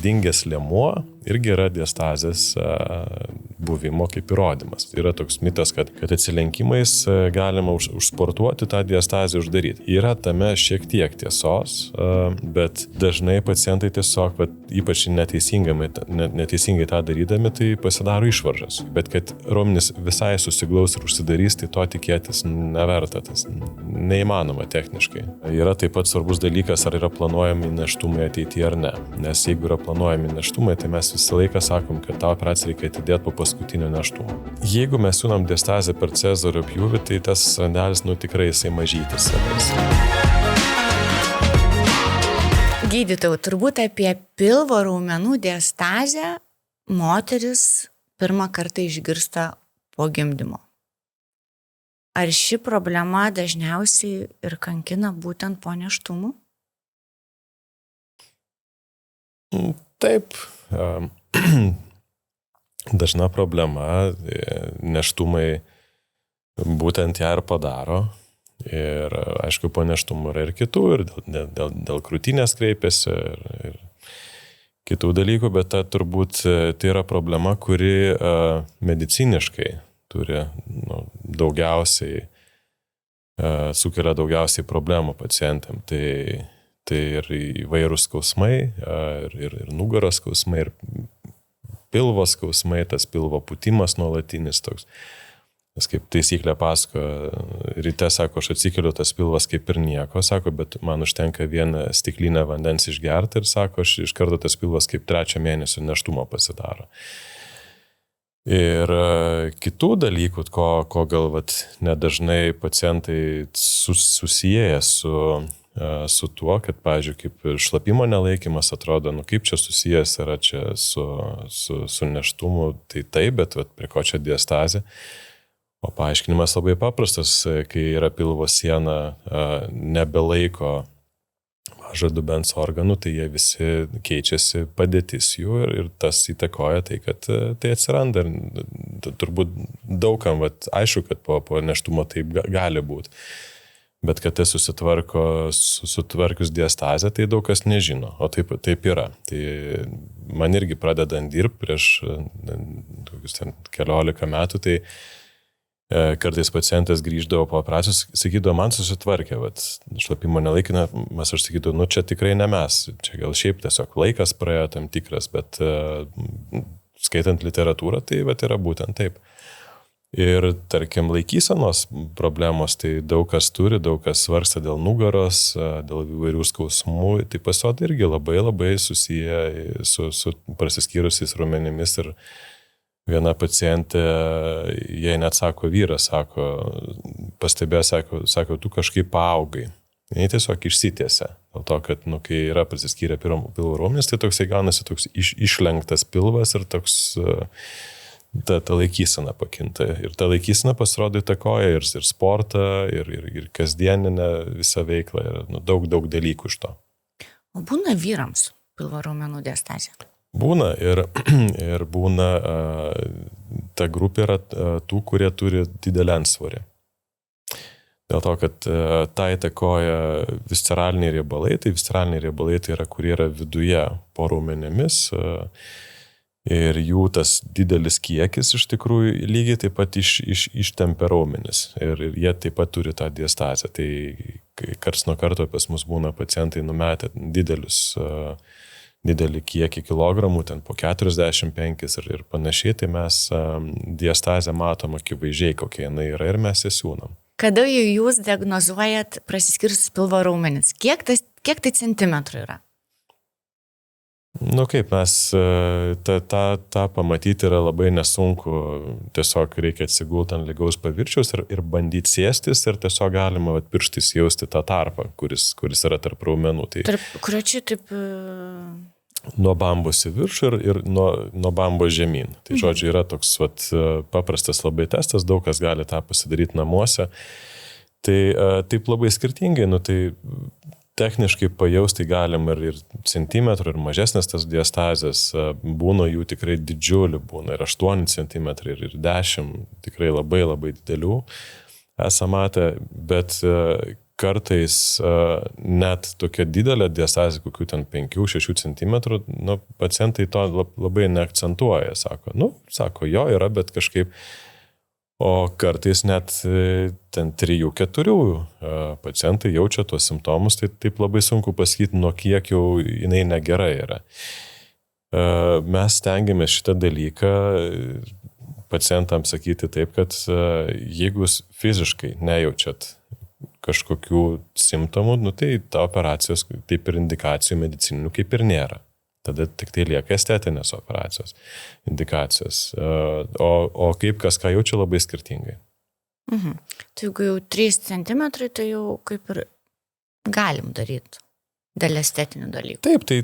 dingęs liemuo irgi yra diastazės buvimo kaip įrodymas. Yra toks mitas, kad atsilenkimais galima užsportuoti tą diastazę uždaryti. Yra tame šiek tiek tiesos, bet dažnai pacientai tiesiog, ypač neteisingai tą darydami, tai pasidaro išvaržas. Bet kad raumenys visai susiglaus ir užsidarys, tai to tikėtis neverta, tas neįmanoma techniškai. Yra taip pat svarbus dalykas, ar yra planuojami nėštumai ateityje ar ne. Nes jeigu yra planuojami nėštumai, tai mes visą laiką sakom, kad tą operaciją reikia atidėti po paskutinio nėštumo. Jeigu mes siūnam diastazę per cezario pjūvį, tai tas randelis, tikrai jisai mažytis. Gydytojau, turbūt apie pilvo raumenų diastazę moteris pirmą kartą išgirsta po gimdymo. Ar ši problema dažniausiai ir kankina būtent po nėštumų? Taip, dažna problema, nėštumai būtent ją ir padaro. Ir aišku, po nėštumų yra ir kitų, ir dėl krūtinės kreipiasi, ir kitų dalykų, bet turbūt tai yra problema, kuri mediciniškai turi daugiausiai, sukelia daugiausiai problemų pacientam. Tai ir įvairūs skausmai, ir nugaros skausmai, ir pilvo skausmai, tas pilvo pūtimas nuolatinis toks. Nes kaip taisyklė pasako, ryte sako, aš atsikeliu, tas pilvas kaip ir nieko, sako, bet man užtenka vieną stiklinę vandens išgerti ir sako, aš iš karto tas pilvas kaip 3 mėnesio nėštumo pasidaro. Ir kitų dalykų, ko gal nedažnai pacientai susieja su tuo, kad, pavyzdžiui, kaip šlapimo nelaikymas atrodo, kaip čia susijęs yra čia su nėštumu, tai taip, bet prie ko čia diastazė. O paaiškinimas labai paprastas, kai yra pilvo siena nebelaiko mažo dubens organų, tai jie visi keičiasi padėtis jų ir tas įtakoja tai, kad tai atsiranda. Ir turbūt daugam, aišku, kad po nėštumo taip gali būti. Bet kad tai susitvarkius diastazę, tai daug kas nežino, o taip yra. Tai man irgi pradedant dirbti prieš 14 metų, tai kartais pacientas grįždavo po operacijos, sakydavo, man susitvarkė, šlapimo nelaikymas, aš sakydavau, čia tikrai ne mes, čia gal šiaip tiesiog laikas praėjo tam tikras, bet skaitant literatūrą, tai yra būtent taip. Ir, tarkim, laikysenos problemos, tai daug kas turi, daug kas svarsta dėl nugaros, dėl įvairių skausmų, tai pasirodo irgi labai susiję su prasiskyrusiais raumenimis. Ir viena pacientė, jai net sako, vyras, pastebėjo, sako, tu kažkaip paaugai. Jie tiesiog išsitiesia. Dėl to, kad kai yra prasiskyrę pilvo raumenys, tai toksai gaunasi toks išlenktas pilvas ir toks ta laikysena pakinta. Ir ta laikysena pasirodo įtakoja ir sportą, ir kasdieninę visą veiklą, ir daug dalykų iš to. O būna vyrams pilvo raumenų diastazė? Būna ir būna, ta grupė yra tų, kurie turi didelį antsvorį. Dėl to, kad tą įtakoja visceraliniai riebalai, tai visceraliniai riebalai tai yra, kurie yra viduje po raumenėmis, ir jų tas didelis kiekis iš tikrųjų lygiai taip pat ištempia raumenis. Ir jie taip pat turi tą diastazę. Tai karts nuo karto pas mus būna pacientai numetę didelį kiekį kilogramų, ten po 45 ir panašiai, tai mes diastazę matom akivaizdžiai, kokia jinai yra, ir mes ją siūnam. Kada jūs diagnozuojat prasiskirusius pilvo raumenis? Kiek tai centimetrų yra? Kaip mes tą pamatyti yra labai nesunku, tiesiog reikia atsigulti ant lygaus paviršiaus ir bandyti sėstis ir tiesiog galima pirštais jausti tą tarpą, kuris yra tarp raumenų. Kurio čia taip... Nuo bambos į viršų ir nuo bambos žemyn. Tai žodžiu, yra toks paprastas labai testas, daug kas gali tą pasidaryti namuose. Tai taip labai skirtingai, tai techniškai pajausti galim ir centimetrų, ir mažesnės tas diastazės, būna jų tikrai didžiulių, būna ir 8 centimetrai, ir 10, tikrai labai didelių esame matę, bet kartais net tokia didelė diastazė, kokių ten 5-6 cm, nu, pacientai to labai neakcentuoja, sako, jo yra, bet kažkaip, o kartais net ten 3-4 pacientai jaučia tuos simptomus, tai taip labai sunku pasakyti, nuo kiek jau jinai negerai yra. Mes stengiamės šitą dalyką pacientams sakyti taip, kad jeigu jūs fiziškai nejaučiat kažkokių simptomų, nu, tai ta operacijos taip ir indikacijų medicininių kaip ir nėra. Tada tik tai lieka estetinės operacijos, indikacijos. O kaip kas ką jaučia labai skirtingai. Tai jeigu jau 3 cm, tai jau kaip ir galim daryti dėl estetinių dalykų. Taip, tai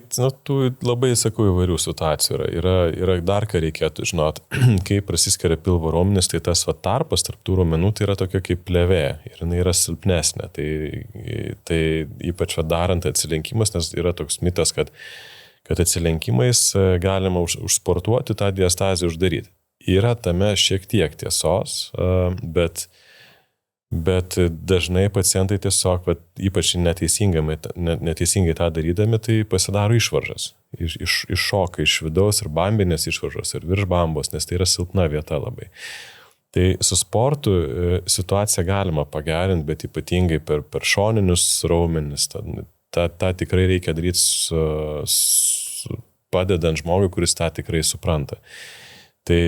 tų labai, sakau, įvairių situacijų yra dar ką reikėtų žinoti, kai prasiskiria pilvo raumenys, tai tas tarpas tarp tų raumenų tai yra tokia kaip plėvė ir jinai yra silpnesnė. Tai ypač darant atsilenkimus, nes yra toks mitas, kad atsilenkimais galima užsportuoti tą diastazę uždaryti. Yra tame šiek tiek tiesos, bet dažnai pacientai tiesiog, ypač neteisingai tą darydami, tai pasidaro išvaržas. Iššoka iš vidaus ir bambinės išvaržos ir virš bambos, nes tai yra silpna vieta labai. Tai su sportu situaciją galima pagerinti, bet ypatingai per šoninius raumenis. tą tikrai reikia daryti padedant žmogui, kuris tą tikrai supranta. Tai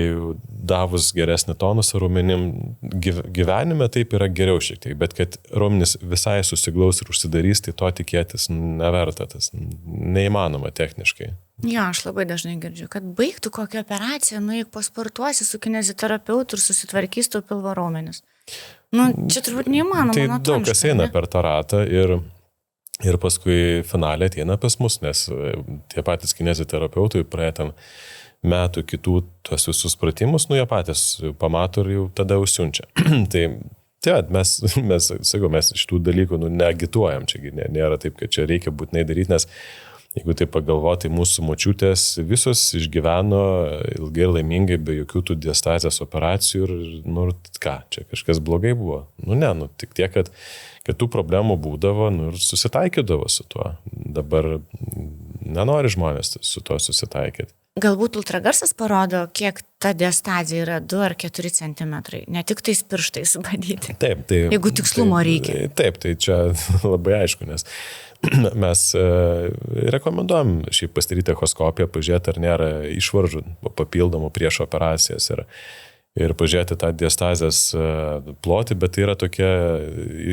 davus geresnį tonusą raumenim gyvenime taip yra geriau šiek tiek, bet kad raumenis visai susiglaus ir užsidarys, tai to tikėtis neverta, tas neįmanoma techniškai. Jo, aš labai dažnai girdžiu, kad baigtų kokią operaciją, nueik pasportuosi su kineziterapeutu ir susitvarkys tu pilvo raumenis. Čia turbūt neįmanoma. Tai daug kas eina per tą ratą ir paskui finalė ateina pas mus, nes tie patys kineziterapeutai praėję ten metų kitų tuos visus pratimus, jie patys pamato ir jau tada užsiunčia. Mes šitų dalykų neagituojam, čia nėra taip, kad čia reikia būtinai daryti, nes jeigu taip pagalvoti, mūsų močiutės visos išgyveno ilgai ir laimingai be jokių tų diastazės operacijų ir, čia kažkas blogai buvo. Tik tiek, kad tų problemų būdavo ir susitaikydavo su tuo. Dabar nenori žmonės su tuo susitaikyti. Galbūt ultragarsas parodo, kiek ta diastazė yra 2 ar 4 centimetrai, ne tik tais pirštais badyti. Taip, jeigu tikslumo reikia. Taip, tai čia labai aišku, nes mes rekomenduojam šiaip pasidaryti echoskopiją, pažiūrėti, ar nėra išvaržų papildomų prieš operacijas ir pažiūrėti tą diastazės plotį, bet tai yra tokia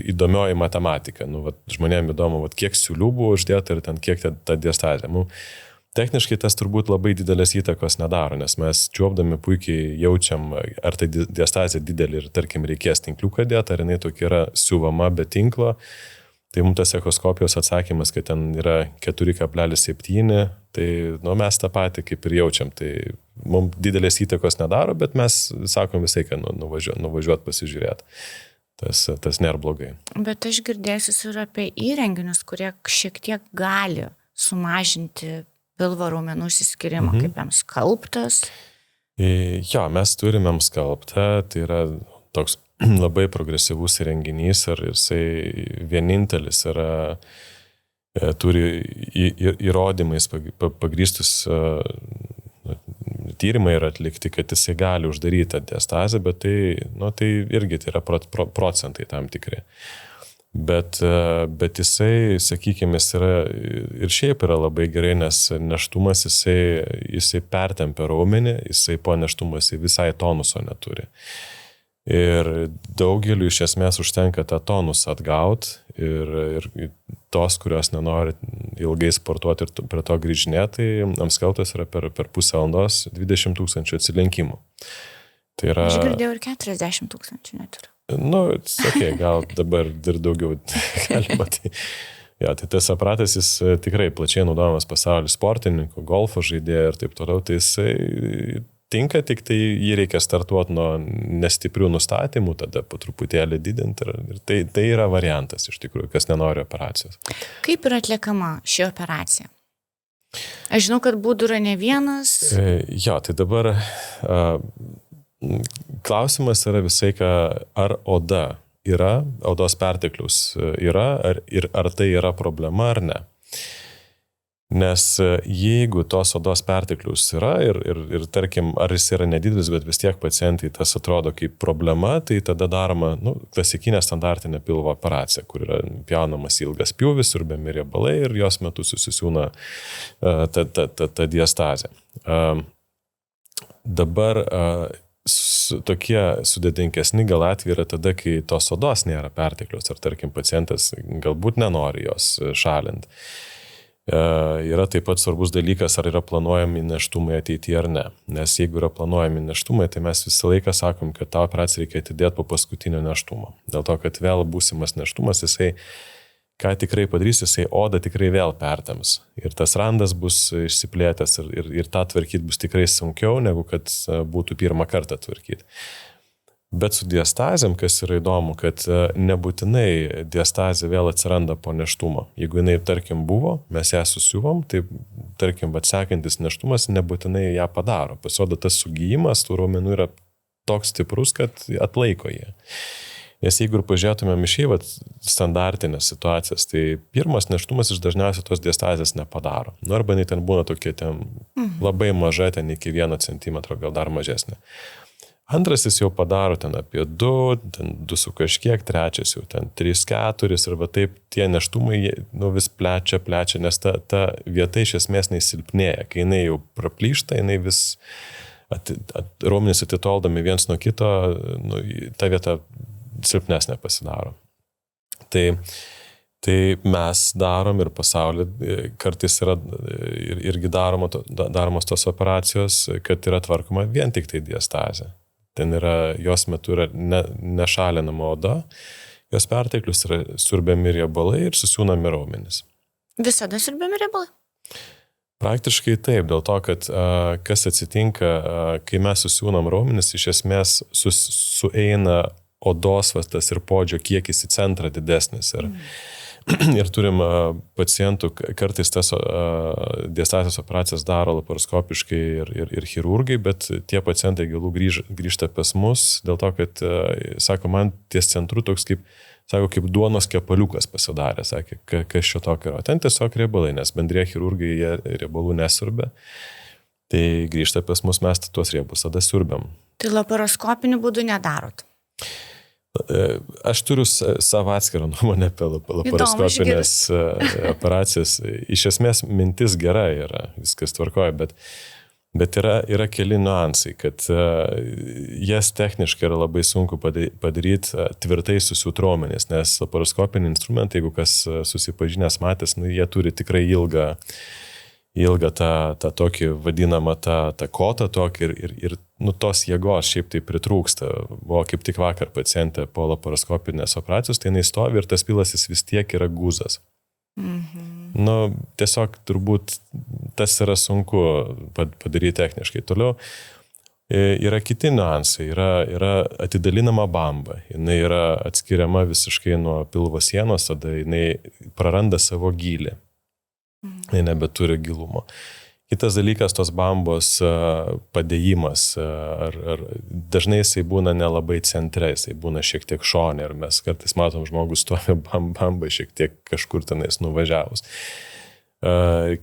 įdomioji matematika. Žmonėms įdomu, kiek siūlių buvo uždėta ir ten kiek ta diastazė. Techniškai tas turbūt labai didelės įtakos nedaro, nes mes čiuopdami puikiai jaučiam, ar tai diastazė didelė ir, tarkim, reikės tinkliuką dėti, ar jinai tokia yra siuvama be tinklo. Tai mums tas echoskopijos atsakymas, kad ten yra 4,7, tai mes tą patį kaip ir jaučiam. Tai mums didelės įtakos nedaro, bet mes sakom visai, kad nuvažiuot pasižiūrėti. Tas nėra blogai. Bet aš girdėsiu ir apie įrenginius, kurie šiek tiek gali sumažinti pilvo raumenų išsiskyrimą, kaip jam skalptas. Jo, mes turime skalptą, tai yra toks labai progresyvus įrenginys ir jisai vienintelis turi įrodymais pagrįstus tyrimai yra atlikti, kad jisai gali uždaryti diastazę, bet tai irgi tai yra procentai tam tikri. Bet jisai, sakykime, jis yra ir šiaip yra labai gerai, nes neštumas jisai pertempia raumenį, jisai po neštumo visai tonuso neturi. Ir daugeliu iš esmės užtenka tą tonusą atgauti ir tos, kurios nenori ilgai sportuoti ir prie to grįžinėti, tai apskeltas yra per pusę valandos 20 000 atsilenkimų. Tai yra... Aš girdėjau ir 40 000 neturiu. Gal dabar ir daugiau galima. Tai tas aparatas, jis tikrai plačiai naudojamas pasaulyje sportininkų, golfo žaidėjų ir taip toliau, tai jisai tinka, tik tai jį reikia startuoti nuo nestiprių nustatymų, tada po truputėlį didinti ir tai yra variantas iš tikrųjų, kas nenori operacijos. Kaip yra atliekama ši operacija? Aš žinau, kad būdų yra ne vienas. Tai dabar klausimas yra visai, ar oda yra, odos perteklius yra, ar tai yra problema ar ne. Nes jeigu tos odos perteklius yra ir tarkim, ar jis yra nedidelis, bet vis tiek pacientai tas atrodo kaip problema, tai tada daroma klasikinė standartinė pilvo operacija, kur yra pjaunamas ilgas pjūvis, siurbiami riebalai ir jos metu susisiūna ta diastazė. Dabar tokie sudėtingesni gal atvejai yra tada, kai tos odos nėra perteklius, ar tarkim pacientas galbūt nenori jos šalinti. Yra taip pat svarbus dalykas, ar yra planuojami nėštumai ateityje ar ne. Nes jeigu yra planuojami nėštumai, tai mes visą laiką sakom, kad tą operaciją reikia atidėti po paskutinio nėštumo. Dėl to, kad vėl būsimas nėštumas, jisai, ką tikrai padarys, jisai odą tikrai vėl pertems. Ir tas randas bus išsiplėtęs ir tą tvarkyti bus tikrai sunkiau, negu kad būtų pirmą kartą tvarkyti. Bet su diastazėm, kas yra įdomu, kad nebūtinai diastazė vėl atsiranda po nėštumo. Jeigu jinai, tarkim, buvo, mes ją susiuvom, tai, tarkim, sekantis nėštumas nebūtinai ją padaro. Pasirodo, tas sugijimas tų raumenų yra toks stiprus, kad atlaiko jie. Nes jeigu ir pažiūrėtumėm iš standartinės situacijas, tai pirmas nėštumas iš dažniausiai tos diastazės nepadaro. Arba jinai ten būna tokia labai maža, ten iki 1 centimetro, gal dar mažesnė. Antras jis jau padaro ten apie 2, ten 2 su kažkiek, trečias jau ten 3-4 ir va taip tie nėštumai vis plečia, nes ta vieta iš esmės nesilpnėja. Kai jinai jau praplyšta, jinai vis raumenys atitoldami viens nuo kito, ta vieta silpnesnė pasidaro. Tai mes darom ir pasaulyje kartais yra irgi daromos tos operacijos, kad yra tvarkoma vien tik tai diastazė. Ten yra, jos metu yra nešalinama oda, jos perteklius yra siurbiami riebalai ir susiūnami raumenys. Visada siurbiami riebalai? Praktiškai taip, dėl to, kad kas atsitinka, kai mes susiūnam raumenys, iš esmės sueina odos tas ir podžio kiekis į centrą didesnis. Ir turim pacientų, kartais tas diastazės operacijas daro laparoskopiškai ir chirurgai, bet tie pacientai galų grįžta pas mus dėl to, kad, sako, man ties centru toks kaip duonos kepaliukas pasidarė, sakė, kas šio tokio yra. Ten tiesiog riebalai, nes bendrie chirurgai jie riebalų nesiurbia, tai grįžta pas mus, mes tuos riebus tada siurbiam. Tai laparoskopiniu būdu nedarot? Aš turiu savo atskirą nuomonę apie laparoskopinės operacijas. Iš esmės mintis gera yra, viskas tvarkoja, bet yra keli niuansai, kad jas techniškai yra labai sunku padaryti tvirtai susiūt raumenis, nes laparoskopiniai instrumentai, jeigu kas susipažinęs matęs, jie turi tikrai ilgą tą tokį vadinamą tą kotą tokį ir tos jėgos šiaip tai pritrūksta. Buvo kaip tik vakar pacientė po laparoskopinės operacijos, tai jinai stovi ir tas pilas jis vis tiek yra guzas. Tiesiog turbūt tas yra sunku padaryti techniškai. Toliau yra kiti niuansai, yra atidalinama bamba, jinai yra atskiriama visiškai nuo pilvo sienos, tada jinai praranda savo gylį. Jie nebeturi gilumo. Kitas dalykas, tos bambos padėjimas, ar dažnai jisai būna nelabai centre, jisai būna šiek tiek šone ir mes kartais matom žmogus stovi bamba šiek tiek kažkur tenais nuvažiavus.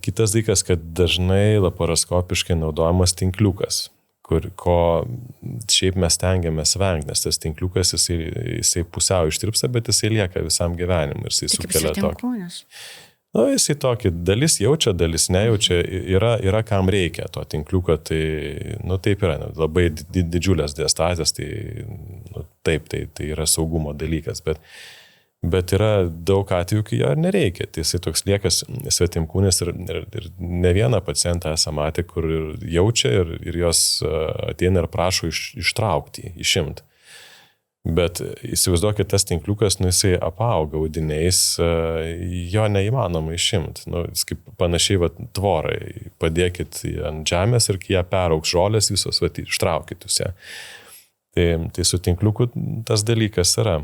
Kitas dalykas, kad dažnai laparoskopiškai naudojamas tinkliukas, ko šiaip mes tengiamės vengti, nes tas tinkliukas jisai pusiau ištirpsta, bet jisai lieka visam gyvenimui ir jisai sukelia tokį. Jisai tokį, dalis jaučia, dalis nejaučia, yra kam reikia to tinkliuko, tai taip yra, labai didžiulės diastazės, tai yra saugumo dalykas, bet yra daug atvejų, kai jo nereikia, tai jisai toks liekas svetimkūnis ir ne vieną pacientą esame matę, kur jaučia ir jos ateina ir prašo ištraukti, išimti. Bet įsivaizduokit, tas tinkliukas, jisai apauga audiniais, jo neįmanoma išimti. Kaip panašiai tvorai, padėkit ant žemės ir kai ją peraugs žolės visos, ištraukit jūs ją. Tai su tinkliuku tas dalykas yra.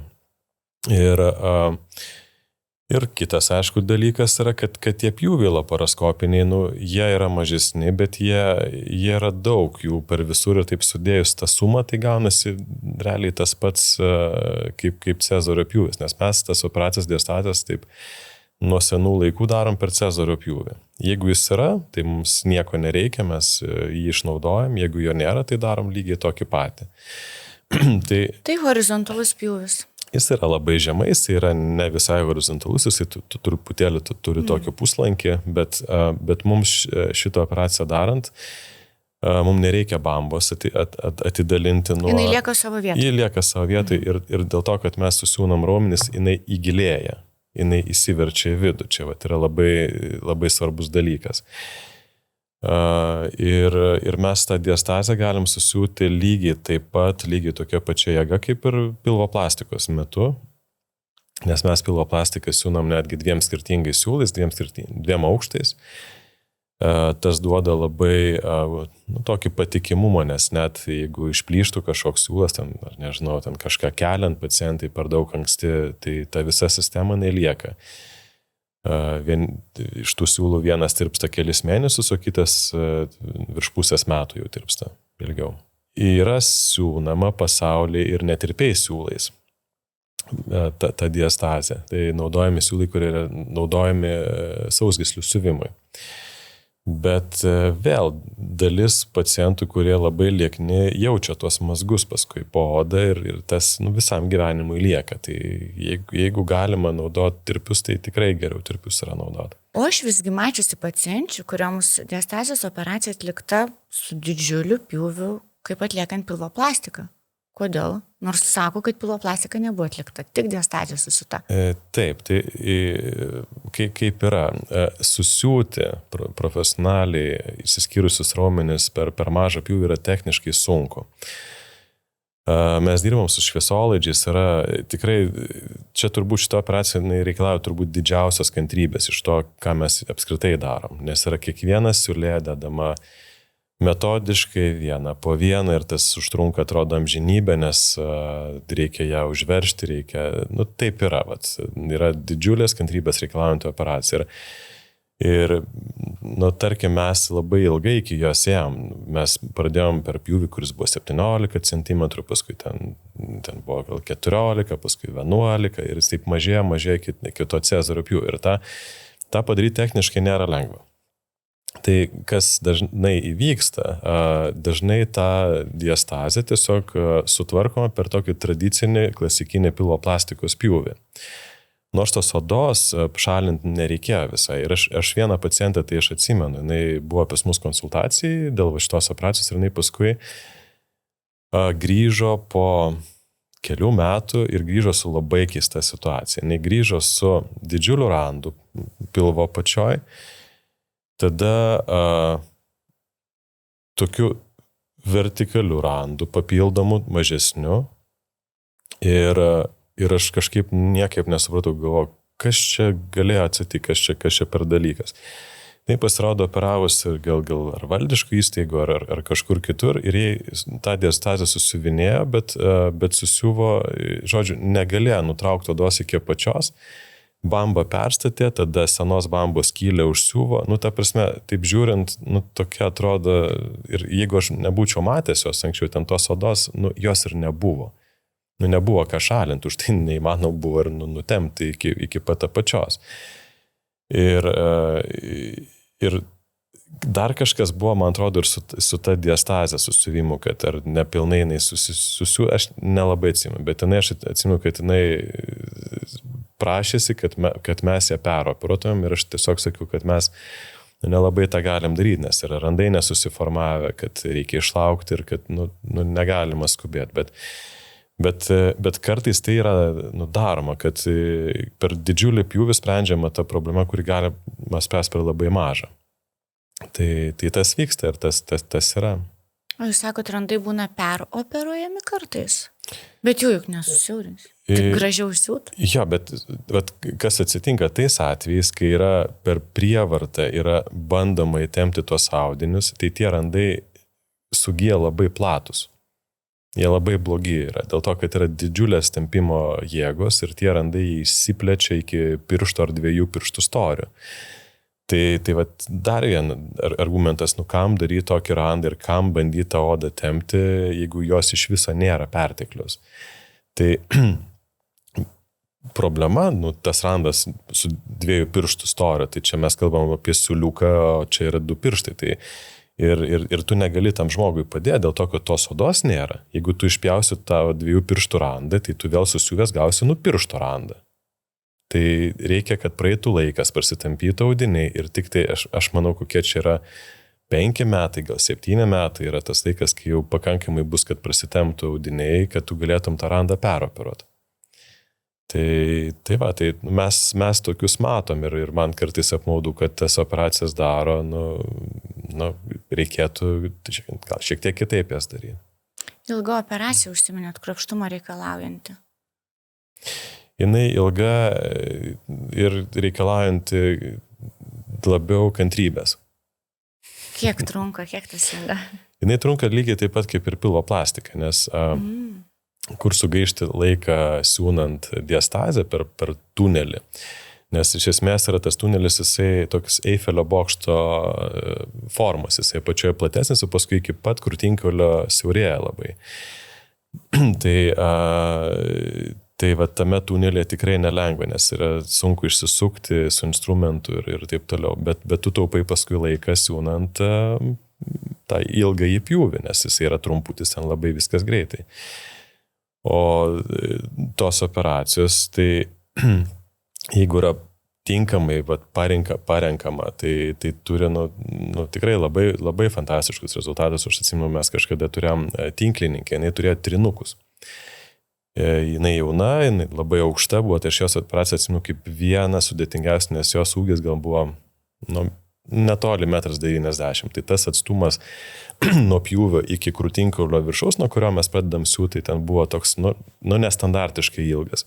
Ir kitas, aišku, dalykas yra, kad tie pjūviai laparoskopiniai, jie yra mažesni, bet jie yra daug jų per visur ir taip sudėjus tą sumą, tai gaunasi realiai tas pats kaip Cezario pjūvis, nes mes tas operacijas diastatės taip nuo senų laikų darom per Cezario pjūvį. Jeigu jis yra, tai mums nieko nereikia, mes jį išnaudojam, jeigu jo nėra, tai darom lygiai tokį patį. Tai horizontalus pjūvis. Jis yra labai žemai, jis yra ne visai horizontalus, jis truputėlį turi tokį puslankį, bet mums šitą operaciją darant, mums nereikia bambos atidalinti nuo... Jinai lieka savo vietoje. Ji lieka savo vietoje ir dėl to, kad mes susiūnam raumenis, jinai įgilėja, jinai įsiverčia į vidų. Čia yra labai, labai svarbus dalykas. Ir mes tą diastazę galim susiūti lygiai tokia pačia jėga kaip ir pilvo plastikos metu, nes mes pilvo plastiką siūnam netgi dviem skirtingais siūlais, dviem aukštais. Tas duoda labai tokį patikimumą, nes net jeigu išplyštų kažkoks siūlas, ten kažką keliant pacientai per daug anksti, tai ta visa sistema nelieka. Iš tų siūlų vienas tirpsta kelis mėnesius, o kitas virš pusės metų jau tirpsta ilgiau. Yra siūnama pasaulyje ir netirpiais siūlais ta diastazė. Tai naudojami siūlai, kurie yra naudojami sausgyslių siuvimui. Bet vėl dalis pacientų, kurie labai liekni, jaučia tuos mazgus paskui po odą ir tas visam gyvenimui lieka. Tai jeigu galima naudoti tirpius, tai tikrai geriau tirpius yra naudoti. O aš visgi mačiusi pacienčių, kurioms diastazijos operacija atlikta su didžiuliu pjūviu, kaip atliekant pilvo plastiką. Kodėl? Nors sako, kad pilvo plastika nebuvo atlikta, tik diastazija susiūta. Taip, tai kaip yra, susiūti profesionaliai išsiskyrusius raumenis per mažą pjūvį yra techniškai sunku. Mes dirbam su šviesolaidžiais, yra tikrai, čia turbūt šitą operaciją reikalauja turbūt didžiausios kantrybės iš to, ką mes apskritai darom, nes yra kiekviena siūlė dedama metodiškai vieną po vieną ir tas užtrunka atrodo amžinybę, nes reikia ją užveržti, taip yra, yra didžiulės kantrybės reikalaujantį operaciją. Ir tarkim, mes labai ilgai iki jos ėjom. Mes pradėjom per pjūvį, kuris buvo 17 cm, paskui ten buvo gal 14, paskui 11 ir jis taip mažėjo iki to Cezario pjūvį. Ir tą padaryti techniškai nėra lengva. Tai kas dažnai įvyksta, dažnai tą diastazę tiesiog sutvarkoma per tokį tradicinį klasikinį pilvo plastikos pjūvį. Nors tos odos šalinti nereikėjo visai. Ir aš vieną pacientą, tai aš atsimenu, jinai buvo pas mus konsultacijai dėl šitos operacijos ir jinai paskui grįžo po kelių metų ir grįžo su labai keista situacija. Jinai grįžo su didžiuliu randu pilvo pačioj, tada tokiu vertikaliu randu, papildomu, mažesniu ir aš kažkaip niekaip nesupratau, galvoju, kas čia galėjo atsitikti, kas čia per dalykas. Tai pasirodo operavus ir gal ar valdiškų įstaigų, ar kažkur kitur ir jie tą diastazę susiuvinėjo, bet susiuvo, žodžiu, negalėjo nutraukti odos iki apačios, bamba perstatė, tada senos bambos skylę užsiuvo, ta prasme, taip žiūrint, tokia atrodo, ir jeigu aš nebūčiau matęs jos anksčiau, ten tos odos, jos ir nebuvo. Nebuvo ką šalinti, už tai neįmanoma buvo ir nutemti iki pat apačios. Ir dar kažkas buvo, man atrodo, ir su ta diastazė susiuvimu, kad ar nepilnai jinai susiu, aš nelabai atsimenu, bet aš atsimenu, kad jinai prašėsi, kad mes ją peroperuotumėm ir aš tiesiog sakiau, kad mes nelabai tą galim daryti, nes yra randai nesusiformavę, kad reikia išlaukti ir kad negalima skubėti, bet kartais tai yra daroma, kad per didžiulį pjūvį sprendžiama ta problema, kuri galima spręsti per labai mažą. Tai tas vyksta ir tas yra. O jūs sakot, randai būna peroperuojami kartais? Bet jų juk nesusiaurins. Taip gražiau siūt? Jo, bet kas atsitinka tais atvejais, kai yra per prievartą, yra bandoma įtempti tuos audinius, tai tie randai sugyja labai platus. Jie labai blogi yra, dėl to, kad yra didžiulės tempimo jėgos ir tie randai išsiplečia iki piršto ar 2 pirštų storio. Tai vat, dar vienas argumentas, kam daryti tokį randą ir kam bandyti tą odą tempti, jeigu jos iš viso nėra perteklius. Tai problema, tas randas su 2 pirštų storio, tai čia mes kalbam apie siūliuką, o čia yra 2 pirštai. Tai ir tu negali tam žmogui padėti dėl to, kad tos odos nėra. Jeigu tu išpjausi tą 2 pirštų randą, tai tu vėl susiuvęs gausi piršto randą. Tai reikia, kad praeitų laikas, pasitampytų audiniai ir tik tai aš manau, kokie čia yra 5 metai, gal 7 metai yra tas laikas, kai jau pakankamai bus, kad prasitemptų audiniai, kad tu galėtum tą randą peroperuoti. Tai mes tokius matom ir man kartais apmaudu, kad tas operacijas daro, reikėtų gal šiek tiek kitaip jas daryti. Ilga operacija, užsiminėt, kruopštumo reikalaujanti. Jinai ilga ir reikalaujanti labiau kantrybės. Kiek trunka, kiek tas ilga? Jinai trunka lygiai taip pat kaip ir pilvo plastika, nes kur sugaišti laiką siūnant diastazę per tunelį. Nes iš esmės yra tas tunelis, jisai toks Eifelio bokšto formos, jisai pačioje platesnis, o paskui iki pat krūtinkaulio siaurėja labai. Tai va tame tunelėje tikrai nelengva, nes yra sunku išsisukti su instrumentu ir taip toliau, bet tu taupai paskui laiką siūnant tą ilgą įpjūvį, nes jisai yra trumputis, ten labai viskas greitai. O tos operacijos, tai jeigu yra tinkamai parenkama, tai turi tikrai labai, labai fantastiškus rezultatus. Aš atsimenu, mes kažkada turėjom tinklininkę, jinai turėjo trinukus. Jinai jauna, jinai labai aukšta buvo, tai aš jos operaciją atsimenu kaip vieną sudėtingiausią, nes jos ūgis gal buvo netoli 1,90 m. Tai tas atstumas nuo pjūvio iki krūtinkaulio viršaus, nuo kurio mes pradedam siūti, tai ten buvo toks, nestandartiškai ilgas.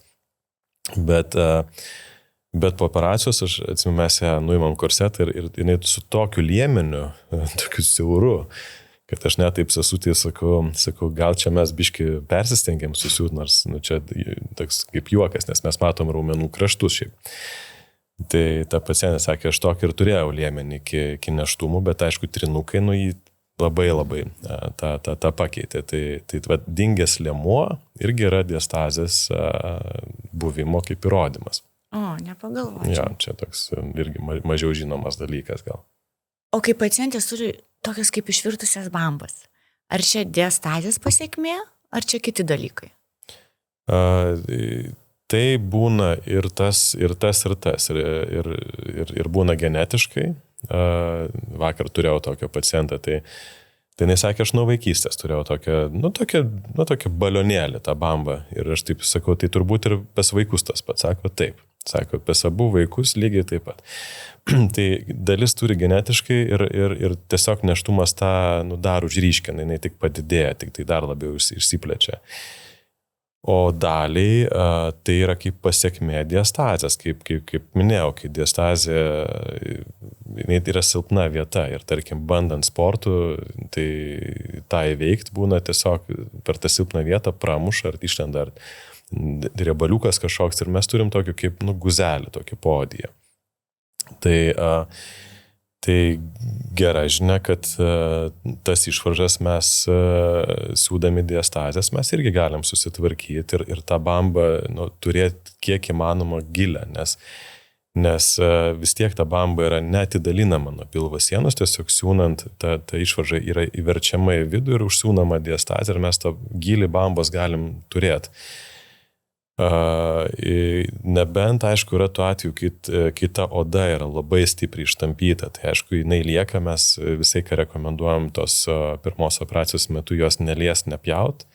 Bet po operacijos, aš atsimenu, mes ją nuimam korsetą ir jinai su tokiu liemeniu, tokiu siauru, kad aš net taip sesutį sakau, gal čia mes biški persistengiam susiūt, nors čia toks kaip juokas, nes mes matom raumenų kraštus šiaip. Tai ta pacientė sakė, aš tokį ir turėjau liemenį iki nėštumų, bet aišku, trinukai, jį labai tą pakeitė. Tai dingęs liemuo irgi yra diastazės buvimo kaip įrodymas. O, nepagalvočiau. Ja, čia toks irgi mažiau žinomas dalykas gal. O kai pacientės turi tokias kaip išvirtusias bambas, ar čia diastazės pasiekmė, ar čia kiti dalykai? Tai būna ir tas. Ir būna genetiškai. Vakar turėjau tokio pacientą, tai jinai sakė, aš nuo vaikystės turėjau tokią balionėlį, tą bambą. Ir aš taip sakau, tai turbūt ir pas vaikus tas pats. Sako, taip. Sako, pas abu vaikus lygiai taip pat. Tai dalis turi genetiškai ir tiesiog nėštumas tą dar užryškina, jinai tik padidėja, tik tai dar labiau išsiplečia. O daliai tai yra kaip pasiekmė diastazės, kaip minėjau, kai diastazė yra silpna vieta ir tarkim bandant sportų, tai tą įveikti būna tiesiog per tą silpną vietą pramuša ar išlenda ar riebaliukas kažkoks ir mes turim tokį kaip guzelį, tokį podiją. Tai gera žinia, kad tas išvaržas mes siūdami diastazės, mes irgi galim susitvarkyti ir tą bambą turėti kiek įmanoma gilę, nes vis tiek ta bamba yra neatidalinama nuo pilvo sienos, tiesiog siūnant ta išvarža yra įverčiama į vidų ir užsiūnama diastazė ir mes tą gilį bambos galim turėti. Nebent, aišku, yra tuo atveju, kai ta oda yra labai stipriai ištampyta, tai aišku, jinai lieka, mes visai ką rekomenduojam tos pirmos operacijos metu jos nelies nepjaut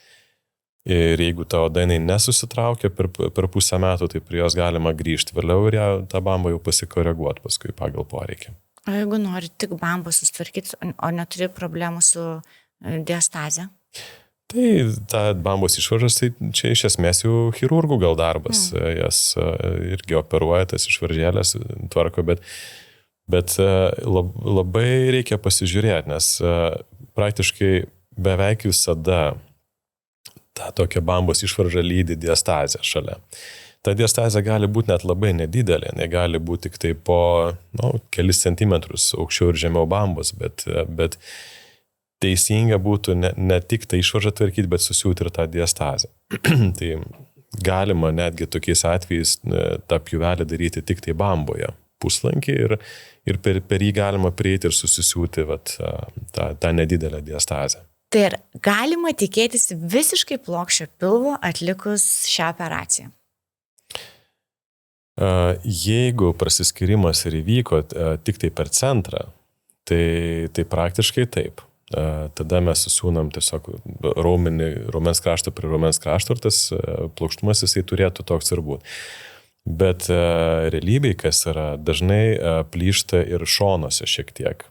ir jeigu ta oda jinai nesusitraukia per pusę metų, tai prie jos galima grįžti vėliau ir tą bambą jau pasikoreguoti paskui pagal poreikį. O jeigu nori tik bambą susitvarkyti, o neturi problemų su diastaze? Tai ta bambos išvaržas, tai čia iš esmės jau chirurgų gal darbas, jas irgi operuoja, tas išvaržėlės tvarko, bet labai reikia pasižiūrėti, nes praktiškai beveik visada tą tokią bambos išvaržą lydi diastazę šalia. Ta diastazė gali būti net labai nedidelė, jinai gali būti tik tai po kelis centimetrus aukščiau ir žemiau bambos, bet teisinga būtų ne tik tą išvaržą tvarkyti, bet susiūti ir tą diastazę. Tai galima netgi tokiais atvejais tą pjuvelį daryti tik tai bamboje puslankį ir per jį galima prieiti ir susisiūti tą nedidelę diastazę. Tai ir galima tikėtis visiškai plokščio pilvo atlikus šią operaciją? Jeigu prasiskirimas ir įvyko tik tai per centrą, tai praktiškai taip. Tada mes susiūnam tiesiog raumens krašto prie raumens krašto ir tas plokštumas jisai turėtų toks ir būti. Bet realybėj, kas yra, dažnai plyšta ir šonuose šiek tiek.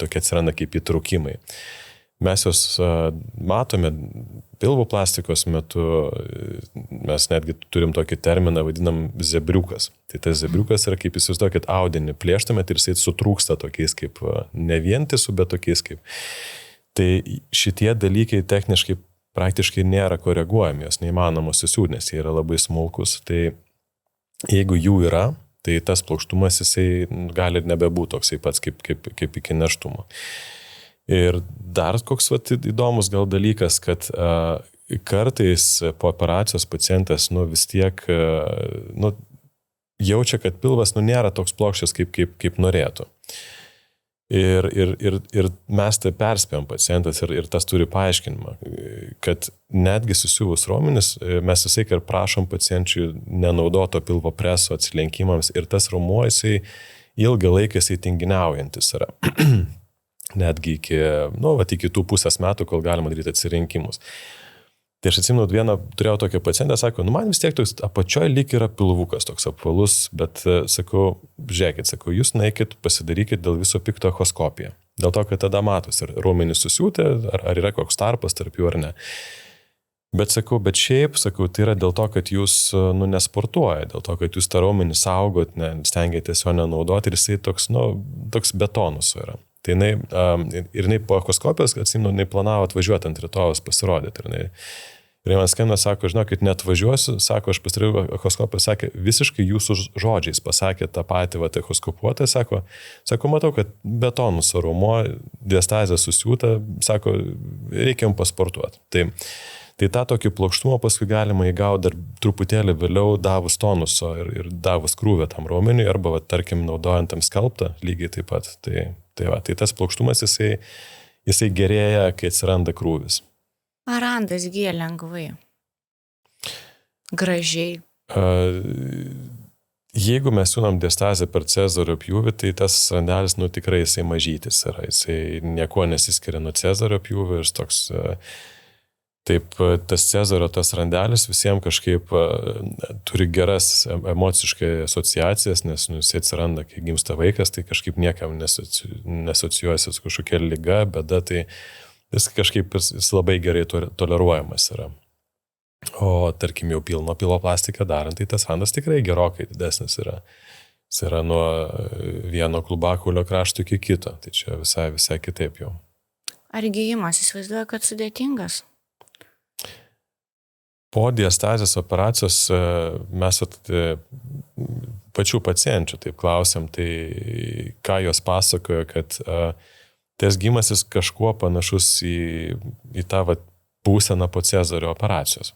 Tokie atsiranda kaip įtraukimai. Mes jos matome pilvo plastikos metu, mes netgi turim tokį terminą, vadinam zebriukas. Tai tas zebriukas yra, kaip įsivaizduokit, audinį plėštumėt ir jisai sutrūksta tokiais kaip ne vientisų, bet tokiais kaip. Tai šitie dalykai techniškai praktiškai nėra koreguojami, jos neįmanoma susiūti, nes jie yra labai smulkus. Tai jeigu jų yra, tai tas plokštumas jisai gali ir nebebūti toksai pats kaip iki nėštumo. Ir dar koks įdomus gal dalykas, kad kartais po operacijos pacientas vis tiek jaučia, kad pilvas nėra toks plokščias, kaip norėtų. Ir mes tai perspėjom pacientas ir tas turi paaiškinimą, kad netgi susiuvus raumenis mes visai ir prašom pacienčių nenaudoto pilvo preso atsilenkimams ir tas raumuo jisai ilgą laiką jisai tinginiaujantis yra. Netgi iki tų pusės metų, kol galima daryti atsirinkimus. Tai aš atsimenu, vieną turėjau tokią pacientę, sako, man vis tiek toks apačioje lyg yra pilvukas toks apvalus, bet sakau, žiūrėkit, jūs naikit, pasidarykit dėl viso pikto echoskopiją. Dėl to, kad tada matos, ar raumenys susiūtė, ar yra koks tarpas tarp jų ar ne. Bet šiaip, tai yra dėl to, kad jūs nesportuoja, dėl to, kad jūs tą raumenį saugot, stengiatės jo nenaudoti ir jisai toks betonus yra. Tai jinai po echoskopijos, atsimenu, jinai planavo atvažiuoti ant rytojos pasirodyti. Ir man skambina, sako, žinokit, neatvažiuosiu, sako, aš pasidariau echoskopiją, sakė, visiškai jūsų žodžiais pasakė tą patį echoskopuotą, sako, matau, kad betonus raumuo, diastazė susiūta, sako, reikia jums pasportuoti. Tai tą tokį plokštumą paskui galima įgauti dar truputėlį vėliau davus tonuso ir davus krūvę tam raumeniui, arba, tarkim, naudojant tam skalptą lygiai taip pat. Tai tas plokštumas jisai gerėja, kai atsiranda krūvis. Ar randas gyja lengvai? Gražiai? Jeigu mes siūnam diastazę per cezario pjūvį, tai tas randelis, tikrai jisai mažytis yra. Jisai niekuo nesiskiria nuo cezario pjūvio ir toks... Taip, tas cezario, tas randelis visiems kažkaip turi geras emociškai asociacijas, nes jis atsiranda, kai gimsta vaikas, tai kažkaip niekam nesocijuojasi su kažkokia liga, bėda, tai jis kažkaip jis labai gerai toleruojamas yra. O tarkim jau pilno pilvo plastiką darant, tai tas randas tikrai gerokai didesnis yra. Jis yra nuo vieno klubakulio krašto iki kito, tai čia visai kitaip jau. Ar gyjimas įsivaizduoja, kad sudėtingas? Po diastazės operacijos mes pačių pacienčių taip klausiam, tai ką jos pasakojo, kad tas gyjimas jis kažkuo panašus į tą būseną po cezario operacijos.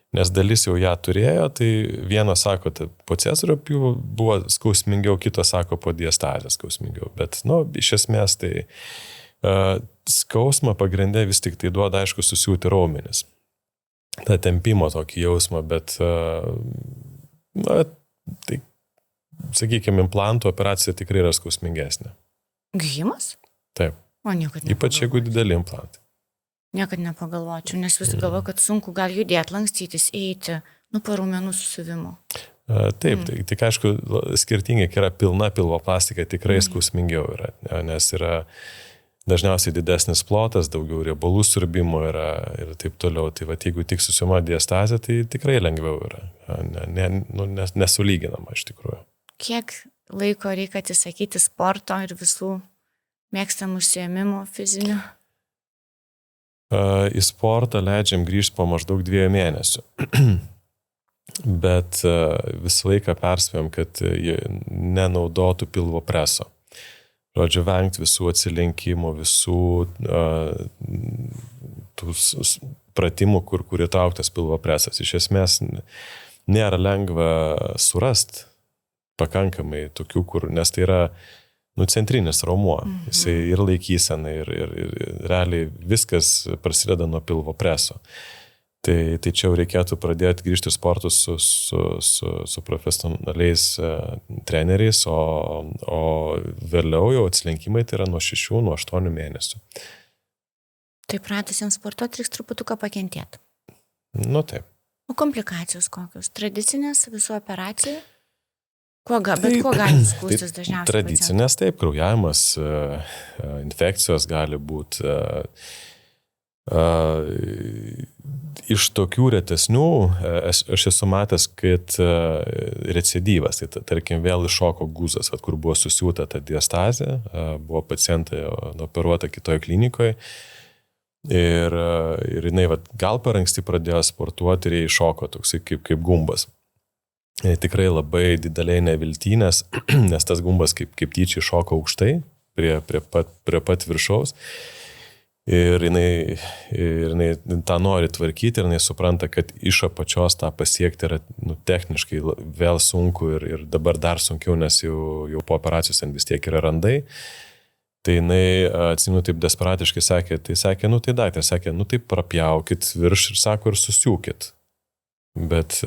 Nes dalis jau ją turėjo, tai vienas sako, po cezario pjūvio buvo skausmingiau, kitas sako, po diastazės skausmingiau. Bet, iš esmės, tai skausmą pagrindę vis tik tai duoda, aišku, susiūti raumenis. tą tempimo tokį jausmą, bet, tai, sakykime, implantų operacija tikrai yra skausmingesnė. Gijimas? Taip. O niekad nepagalvočiau. Ypač jeigu dideli implantai. Niekad nepagalvočiau, nes visi galvoja, kad sunku gal judėti, lankstytis, eiti, po raumenų susivimo. Taip, tik aišku, skirtingai, kai yra pilna pilvo plastika, tikrai skausmingiau yra, nes yra dažniausiai didesnis plotas, daugiau riebalų siurbimo yra ir taip toliau. Tai jeigu tik susiuma diastazė, tai tikrai lengviau yra, nesulyginama iš tikrųjų. Kiek laiko reikia atsisakyti sporto ir visų mėgstamų užsiėmimų fizinių? Į sportą leidžiam grįžti po maždaug 2 mėnesių. Bet visą laiką perspėjom, kad nenaudotų pilvo preso. Žodžiu, vengti visų atsilinkimų, visų tų pratimų, kur įtrauktas pilvo presas. Iš esmės nėra lengva surasti pakankamai tokių, nes tai yra centrinis raumuo. Jisai ir laikysena, ir realiai viskas prasideda nuo pilvo preso. Tai čia jau reikėtų pradėti grįžti sportus su profesionaliais treneriais, o vėliau jau atslinkimai tai yra nuo 6, nuo 8 mėnesių. Tai pratusiems sportuoti reiks truputuką pakentėti. Nu taip. O komplikacijos kokios? Tradicinės visų operacijų? Bet kuo gali skūstis dažniausiai? Tradicinės, taip, kraujavimas, infekcijos gali būti. Iš tokių retesnių aš esu matęs, kad recidyvas, tai tarkim vėl iššoko guzas, kur buvo susiūta ta diastazė, buvo pacientai operuota kitoje klinikoje ir jinai gal per anksti pradėjo sportuoti ir jie iššoko toksai kaip gumbas. Tikrai labai dideliai neviltynės, nes tas gumbas kaip tyčia iššoko aukštai prie pat viršaus. Ir jinai tą nori tvarkyti ir jinai supranta, kad iš apačios tą pasiekti yra techniškai vėl sunku ir dabar dar sunkiau, nes jau po operacijos ten vis tiek yra randai. Tai jinai, atsimenu, taip desperatiškai sakė, tai prapjaukit virš ir sako, ir susiūkit. Bet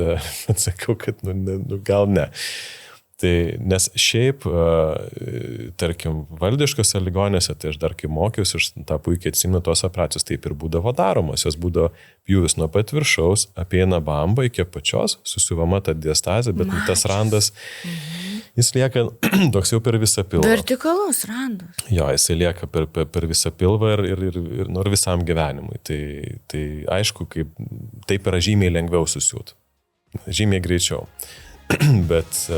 sakau, kad gal ne. Tai, nes šiaip, tarkim, valdiškose ligonėse, tai aš dar kai mokiausi, aš tą puikiai atsimenu, tos operacijos taip ir būdavo daromos. Jos būdavo pjūvis nuo pat viršaus, apeina bambą iki apačios, susiuvama ta diastazė, bet tas randas, jis lieka toks jau per visą pilvą. Vertikalus randas. Jo, jisai lieka per visą pilvą ir visam gyvenimui. Tai aišku, taip yra žymiai lengviau susiūt. Žymiai greičiau. Bet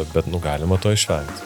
galima to išvengti.